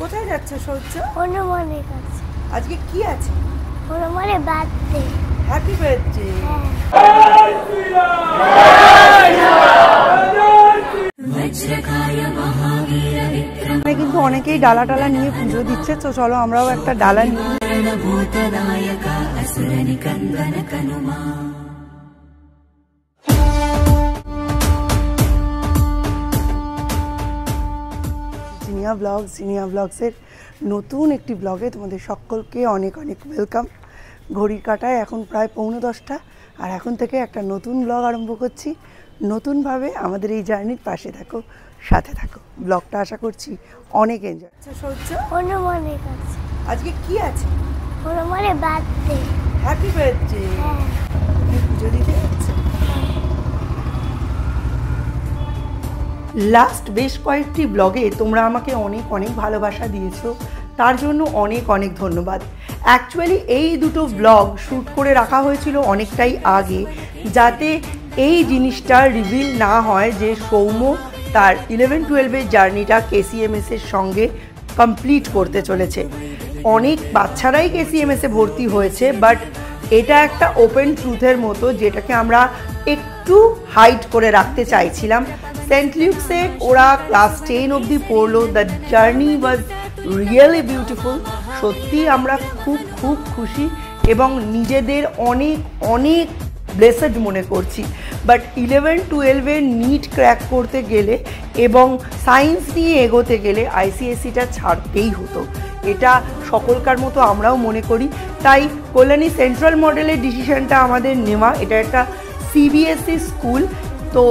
কোথায় যাচ্ছ সৌর্য? হনুমানের কাছে। আজকে কি আছে? হনুমানের বার্থডে। Happy birthday. কিন্তু অনেকেই ডালা টালা নিয়ে পুজো দিচ্ছে, তো চলো আমরাও একটা ডালা নিই। জিনিয়া ব্লগসের নতুন একটি ব্লগে তোমাদের সকলকে অনেক অনেক ওয়েলকাম। ঘড়ির কাঁটায় এখন প্রায় 9:45, আর এখন থেকে একটা নতুন ব্লগ আরম্ভ করছি। নতুনভাবে আমাদের এই জার্নির পাশে থাকো, সাথে থাকো। ব্লগটা আশা করছি অনেক এনজয়। সৌর্য, হনুমানের কাছে। আজকে কি আছে? হনুমানের বার্থডে। Happy birthday. পুজো দিতে যাচ্ছে। লাস্ট বেশ কয়েকটি ব্লগে তোমরা আমাকে অনেক অনেক ভালোবাসা দিয়েছো, তার জন্য অনেক অনেক ধন্যবাদ। অ্যাকচুয়ালি এই দুটো ব্লগ শ্যুট করে রাখা হয়েছিল অনেকটাই আগে, যাতে এই জিনিসটা রিভিল না হয় যে সৌম্য তার 11-12-এর জার্নিটা কেসিএমএসের সঙ্গে কমপ্লিট করতে চলেছে। অনেক বাচ্চারাই কেসিএমএসে ভর্তি হয়েছে, বাট এটা একটা ওপেন ট্রুথের মতো, যেটাকে আমরা একটু হাইড করে রাখতে চাইছিলাম। সেন্ট লিউকসে ওরা ক্লাস 10 অবধি পড়লো। The journey was really beautiful. সত্যি আমরা খুব খুব খুশি এবং নিজেদের অনেক অনেক ব্লেসড মনে করছি। বাট 11-12-এর নিট ক্র্যাক করতে গেলে এবং সায়েন্স নিয়ে এগোতে গেলে আইসিএসসিটা ছাড়তেই হতো, এটা সকলকার মতো আমরাও মনে করি। তাই কল্যাণী সেন্ট্রাল মডেলের ডিসিশনটা আমাদের নেওয়া। এটা একটা সিবিএসই স্কুল, তো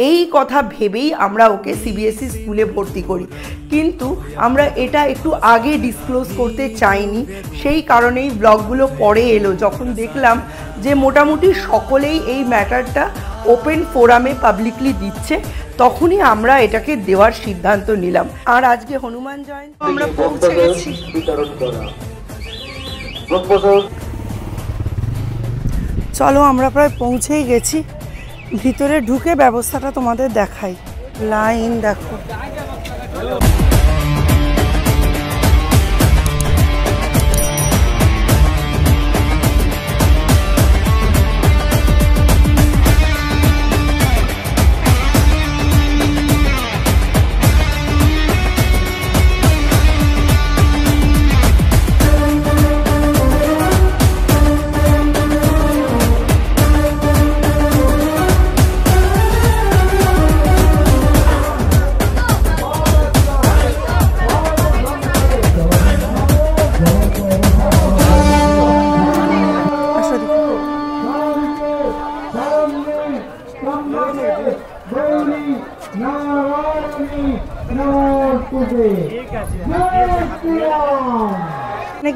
এই কথা ভেবেই আমরা ওকে সিবিএসই স্কুলে ভর্তি করি, কিন্তু আমরা এটা একটু আগে ডিসক্লোজ করতে চাইনি। সেই কারণেই ব্লগগুলো পরে এলো, যখন দেখলাম যে মোটামুটি সকলেই এই ম্যাটারটা ওপেন ফোরামে পাবলিকলি দিচ্ছে, তখনই আমরা এটাকে দেওয়ার সিদ্ধান্ত নিলাম। আর আজকে হনুমান জয়ন্তী আমরা পৌঁছে গেছি। চলো আমরা প্রায় পৌঁছেই গেছি। ভিতরে ঢুকে ব্যবস্থাটা তোমাদের দেখাই। লাইন দেখো।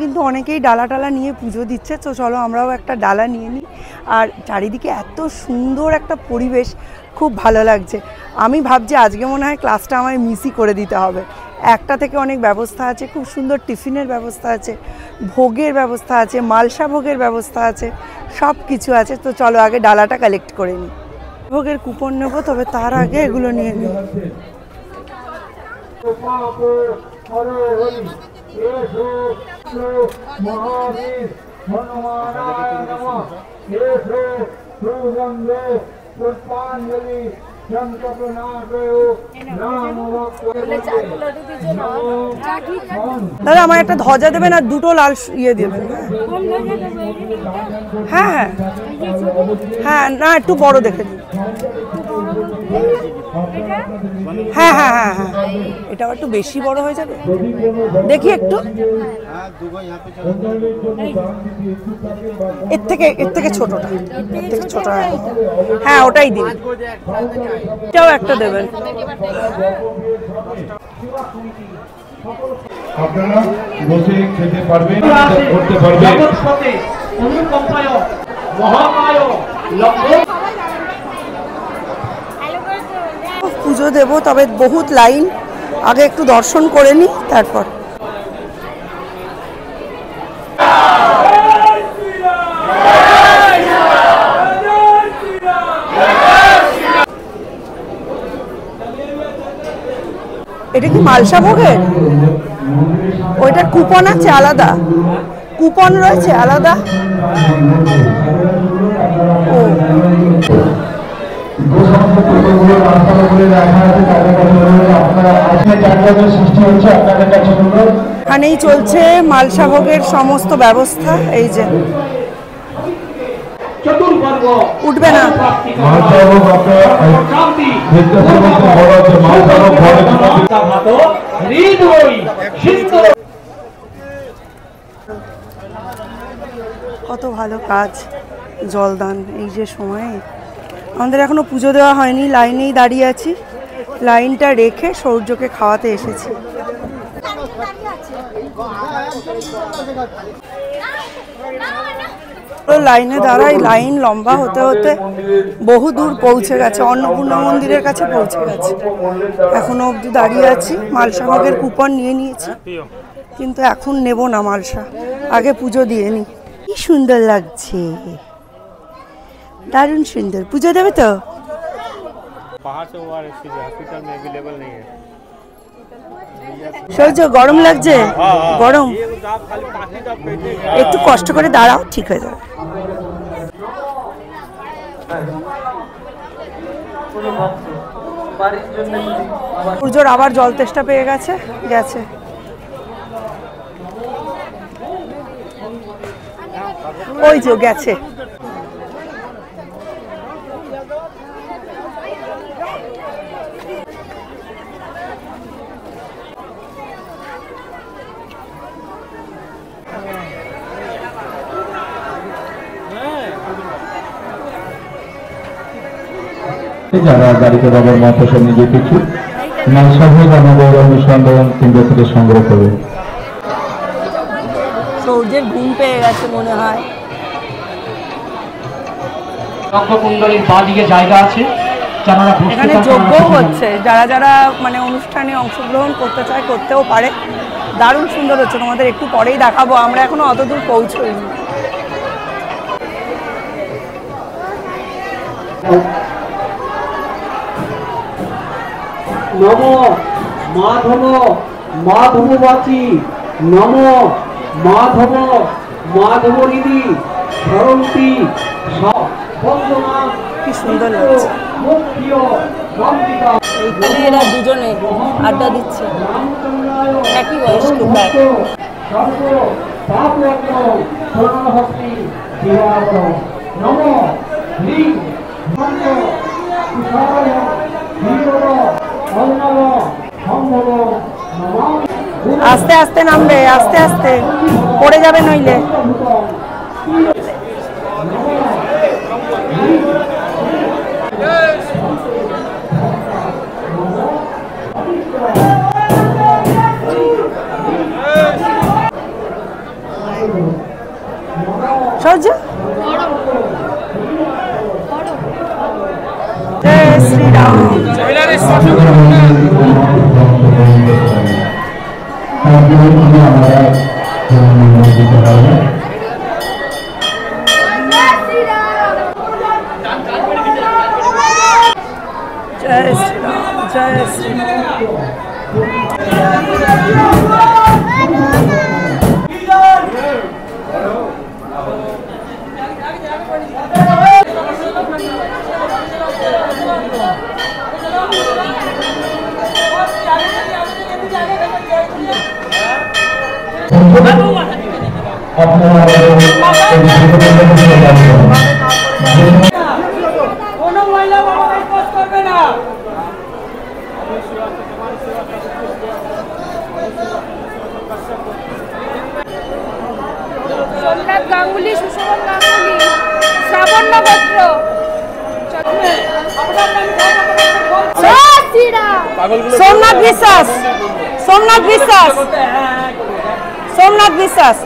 কিন্তু অনেকেই ডালা টালা নিয়ে পুজো দিচ্ছে, তো চলো আমরাও একটা ডালা নিয়ে নিই। আর চারিদিকে এত সুন্দর একটা পরিবেশ, খুব ভালো লাগছে। আমি ভাবছি আজকে মনে হয় ক্লাসটা আমায় মিসই করে দিতে হবে। একটা থেকে অনেক ব্যবস্থা আছে, খুব সুন্দর টিফিনের ব্যবস্থা আছে, ভোগের ব্যবস্থা আছে, মালসা ভোগের ব্যবস্থা আছে, সব কিছু আছে। তো চলো আগে ডালাটা কালেক্ট করে নিই। ভোগের কুপন নেবো, তবে তার আগে এগুলো নিয়ে নিই। দাদা আমার একটা ধ্বজা দেবেন আর দুটো লাল ইয়ে দেবেন। হ্যাঁ হ্যাঁ হ্যাঁ, না একটু বড় দেখে দিন। হ্যাঁ হ্যাঁ হ্যাঁ হ্যাঁ, এটাও একটু বেশি বড় হয়ে যাবে, দেখি একটু। এর থেকে ছোটটা, এর থেকে ছোট। হ্যাঁ ওটাই দিন। এটাও একটা দেবেন। আপনারা বসে খেতে পারবেন, করতে পারবেন। পুজো দেবো, তবে বহুত লাইন, আগে একটু দর্শন করে নিই তারপর। এটা কি মালসা ভোগের? ওইটার কুপন আছে আলাদা, কুপন রয়েছে আলাদা। ও এখানেই চলছে মালসাভোগের সমস্ত ব্যবস্থা। এই যে উঠবে না, কত ভালো কাজ জলদান। এই যে সময়ে আমাদের এখনো পুজো দেওয়া হয়নি, লাইনেই দাঁড়িয়ে আছি, লাইনটা রেখে সূর্যকে খাওয়াতে এসেছি। লাইনে দাঁড়াই, লাইন লম্বা হতে হতে বহু দূর পৌঁছে গেছে, অন্নপূর্ণা মন্দিরের কাছে পৌঁছে গেছে। এখনো অবধি দাঁড়িয়ে আছি, মালসাভাগের কুপন নিয়ে নিয়েছি, কিন্তু এখন নেব না মালসা, আগে পুজো দিয়ে নি। কি সুন্দর লাগছে, দারুণ সুন্দর। পুজো দেবে তো? সূর্য গরম লাগছে, গরম, একটু কষ্ট করে দাঁড়াও, ঠিক হয়ে যাবে। সূর্যর আবার জল তেষ্টা পেয়ে গেছে, গেছে। ওই যে গেছে। যারা গাড়িতে বাবার মাথা নিজে কিছু মালসাভোগ আমাদের অনুসন্ধান কেন্দ্র থেকে সংগ্রহ করবে। সূর্যের ঘুম পেয়ে গেছে মনে হয়। রঙ্গকুণ্ডলীর বাঁদিকে জায়গা আছে, এখানে যজ্ঞও হচ্ছে, যারা যারা মানে অনুষ্ঠানে অংশগ্রহণ করতে চায় করতেও পারে। দারুণ সুন্দর হচ্ছে, তোমাদের একটু পরেই দেখাবো, আমরা এখনো অত দূর পৌঁছইনি। নম মাধব মাধববাচী, নম মাধব মাধবরিদি ধরন্তি কি সুন্দর লাগছে। এইখানে এরা দুজনে আড্ডা দিচ্ছে, একই বয়স্ক প্রায়। আস্তে আস্তে নামবে, আস্তে আস্তে, পড়ে যাবে নইলে। সহ্য। জয় শ্রীরাম। जय श्री राम, जय श्री কোনো মহিলা বাবাকে পোষ করবে না। সোমনাথ গাঙ্গুলি, সুশোভন গাঙ্গুলি, শ্রাবণ্য গোত্র। সোমনাথ বিশ্বাস, সোমনাথ বিশ্বাস, সোমনাথ বিশ্বাস।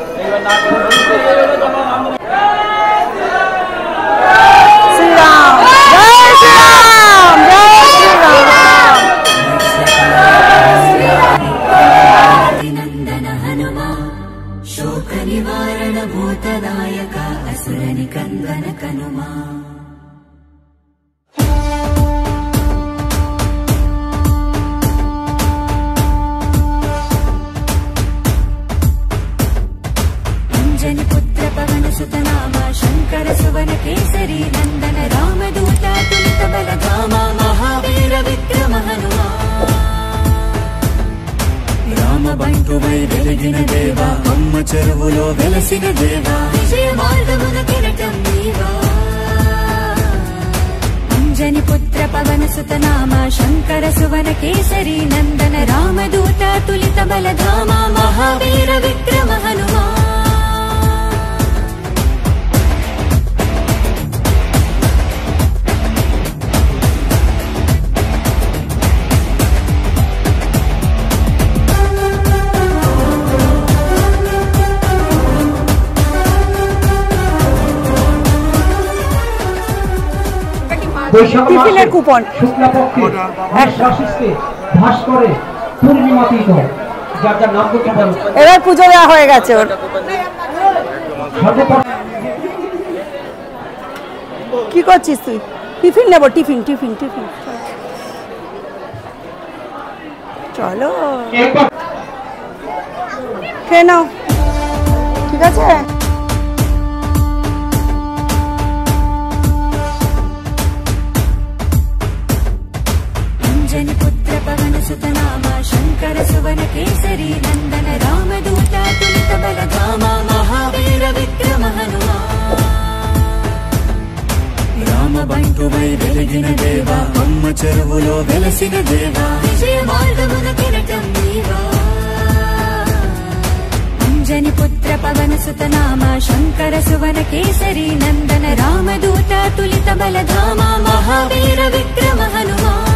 শ্রীরাম, জয় শ্রীরাম, জয় শ্রীরাম। नंदन हनुमा शोक निवारण भूतदायक असुर निकंदन कनुमा। केसरी नंदन रामदूत अतुलित बलधामा महावीर विक्रम हनुमान राम బంటువై వెలిగిన దేవా అమ్మ చెరువులో వెలసిన దేవా విజయ మార్గమున కిరటం నీవా అంజని పుత్ర పవన సుత నామ శంకర సువన కేసరి నందన రామదూత అతులిత బలధామ మహావీర విక్రమ హనుమాన్ টিফিনের কুপন শুক্লাপক্ষে আশ্বাসিসকে ভাস করে পূর্ণিমাতীত যার যার নাম করতে পারো। এবার পুজো দেওয়া হয়ে গেছে ওর। কি করছিস তুই? টিফিন নেবো, টিফিন টিফিন টিফিন চলো খেয়ে নাও, ঠিক আছে? पुत्र पवन सुत नाम शंकर सुवन केसरी नंदन रामदूत अतुलित बलधामा महावीर विक्रम हनुमान राम బంటువై వెలిగిన దేవా అమ్మ చెరువులో వెలసిన దేవా విజయ మార్గమున కిరటం నీవా అంజని పుత్ర పవన సుత నామ శంకర సువన కేసరి నందన రామదూత అతులిత బలధామా మహావీర విక్రమ హనుమాన్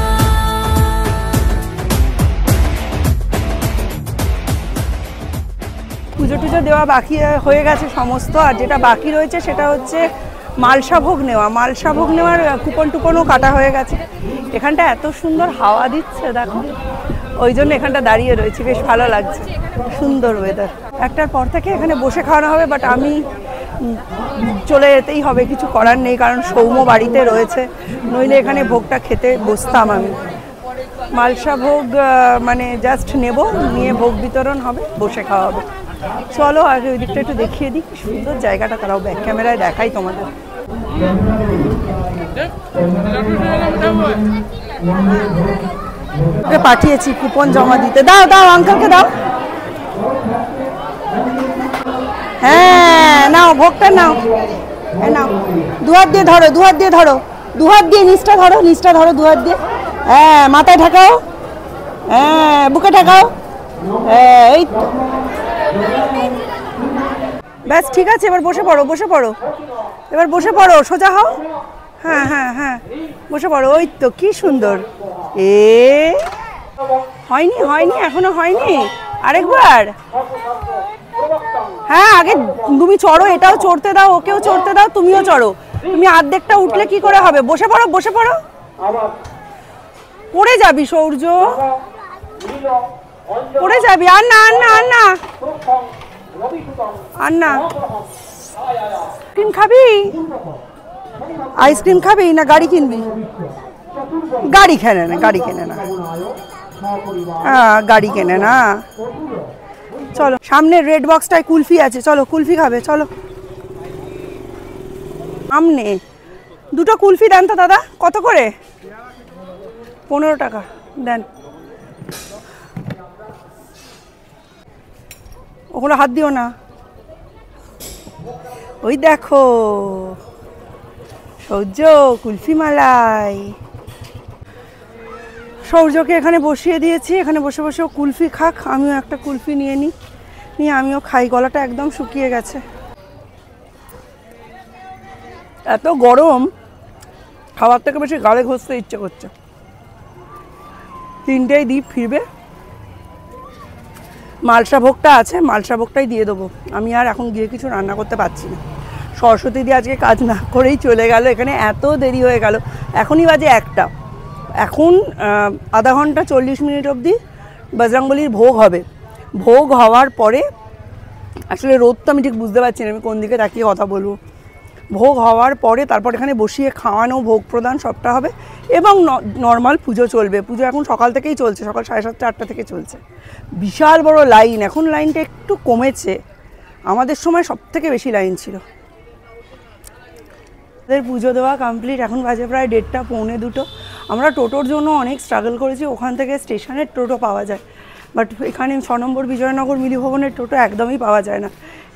পুজো টুজো দেওয়া বাকি হয়ে গেছে সমস্ত, আর যেটা বাকি রয়েছে সেটা হচ্ছে মালসা ভোগ নেওয়া। মালসা ভোগ নেওয়ার কুপন টুপনও কাটা হয়ে গেছে। এখানটা এত সুন্দর হাওয়া দিচ্ছে দেখো, ওই জন্য এখানটা দাঁড়িয়ে রয়েছে, বেশ ভালো লাগছে, সুন্দর ওয়েদার। একটার পর থেকে এখানে বসে খাওয়ানো হবে, বাট আমি চলে যেতেই হবে, কিছু করার নেই, কারণ সৌম্য বাড়িতে রয়েছে, নইলে এখানে ভোগটা খেতে বসতাম আমি। মালসা ভোগ মানে জাস্ট নেব, নিয়ে ভোগ বিতরণ হবে, বসে খাওয়া হবে। চলো আগে ওই দিকটা একটু দেখিয়ে দিই, সুন্দর জায়গাটা, তারাও ব্যাক ক্যামেরায় দেখাই তোমাদের। ওকে পাঠিয়েছি কুপন জমা দিতে, দাও দাও আঙ্কেলকে দাও। হ্যাঁ নাও ভোগটা নাও, নাও দুহাত দিয়ে ধরো, দুহাত দিয়ে ধরো, দুহাত দিয়ে নিচটা ধরো, নিচটা ধরো দুহাত দিয়ে। হ্যাঁ মাথায় ঠেকাও, হ্যাঁ বুকে ঠেকাও, হ্যাঁ এই তো ব্যাস, ঠিক আছে। এবার বসে পড়ো, বসে পড়ো, এবার বসে পড়ো, সোজা হও। হ্যাঁ হ্যাঁ হ্যাঁ বসে পড়ো, ওই তো কি সুন্দর। হয়নি হয়নি এখনো হয়নি, আরেকবার। হ্যাঁ আগে তুমি চড়ো, এটাও চড়তে দাও, ওকেও চড়তে দাও, তুমিও চড়ো। তুমি অর্ধেকটা উঠলে কি করে হবে? বসে পড়ো, বসে পড়ো, পড়ে যাবি সূর্য, পড়ে যাবি। আর না আর না আর না আর না। আইসক্রিম খাবি? আইসক্রিম খাবি না গাড়ি কিনবি? গাড়ি কেনে না, গাড়ি কেনে না, হ্যাঁ গাড়ি কেনে না। চলো সামনে রেড বক্সটায় কুলফি আছে, চলো কুলফি খাবে, চলো সামনে। দুটো কুলফি দেন তো দাদা, কত করে? 15 টাকা দেন। ওগুলো হাত দিও না। ওই দেখো সৌর্য কুলফি মালাই। সৌর্যকে এখানে বসিয়ে দিয়েছি, এখানে বসে বসে ও কুলফি খাক, আমিও একটা কুলফি নিয়ে নিই, নিয়ে আমিও খাই। গলাটা একদম শুকিয়ে গেছে, এত গরম, খাবার থেকে বেশি গালে ঘষতে ইচ্ছে করছে। 3টেই দ্বীপ ফিরবে, মালসা ভোগটা আছে, মালসা ভোগটাই দিয়ে দেবো। আমি আর এখন গিয়ে কিছু রান্না করতে পারছি না। সরস্বতী দিয়ে আজকে কাজ না করেই চলে গেল, এখানে এত দেরি হয়ে গেল। এখনই বাজে 1টা, এখন আধা ঘন্টা 40 মিনিট অবধি বজরংবলির ভোগ হবে। ভোগ হওয়ার পরে আসলে রোদটা আমি ঠিক বুঝতে পারছি না, আমি কোন দিকে তাকিয়ে কথা বলবো। ভোগ হওয়ার পরে তারপর এখানে বসিয়ে খাওয়ানো, ভোগ প্রদান সবটা হবে, এবং নর্মাল পুজো চলবে। পুজো এখন সকাল থেকেই চলছে, সকাল 7:30 8টা থেকে চলছে। বিশাল বড় লাইন, এখন লাইনটা একটু কমেছে, আমাদের সময় সব থেকে বেশি লাইন ছিল। আমাদের পুজো দেওয়া কমপ্লিট, এখন বাজে প্রায় 1:30 পৌনে 2। আমরা টোটোর জন্য অনেক স্ট্রাগল করেছি, ওখান থেকে স্টেশনের টোটো পাওয়া যায়, বাট এখানে 6 নম্বর বিজয়নগর মিলিভবনের টোটো একদমই পাওয়া যায় না।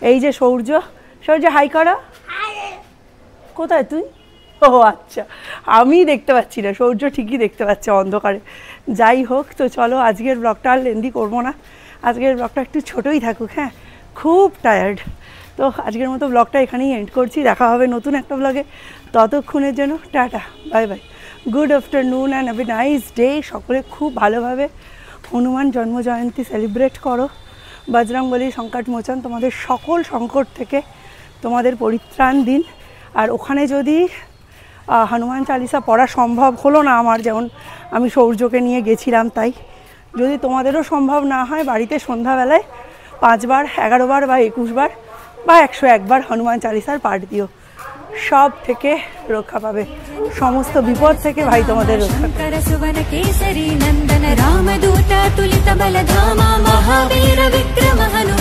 এই যে সূর্য, হাই করা, কোথায় তুই? ও আচ্ছা, আমি দেখতে পাচ্ছি না, সূর্য ঠিকই দেখতে পাচ্ছে অন্ধকারে। যাই হোক, তো চলো আজকের ব্লগটা আর লেন্দি করবো না, আজকের ব্লগটা একটু ছোটোই থাকুক। হ্যাঁ, খুব টায়ার্ড। তো আজকের মতো ব্লগটা এখানেই এন্ড করছি, দেখা হবে নতুন একটা ব্লগে। ততক্ষণের জন্য tata, bye bye, good afternoon and have a nice day. সকলে খুব ভালোভাবে হনুমান জন্মজয়ন্তী সেলিব্রেট করো। বজরংবলী সংকট মোচন তোমাদের সকল সংকট থেকে তোমাদের পরিত্রাণ দিন। আর ওখানে যদি হনুমান চালিসা পড়া সম্ভব হলো না আমার, যেমন আমি সৌর্যকে নিয়ে গেছিলাম, তাই যদি তোমাদেরও সম্ভব না হয়, বাড়িতে সন্ধ্যাবেলায় 5 বার 11 বার বা 21 বার বা 101 বার হনুমান চালিসার পাঠ দিও, সব থেকে রক্ষা পাবে, সমস্ত বিপদ থেকে ভাই তোমাদের রক্ষা। शङ्कर सुवन केसरी नन्दन रामदूत तुलित बलधामा महावीर विक्रम हनुमान।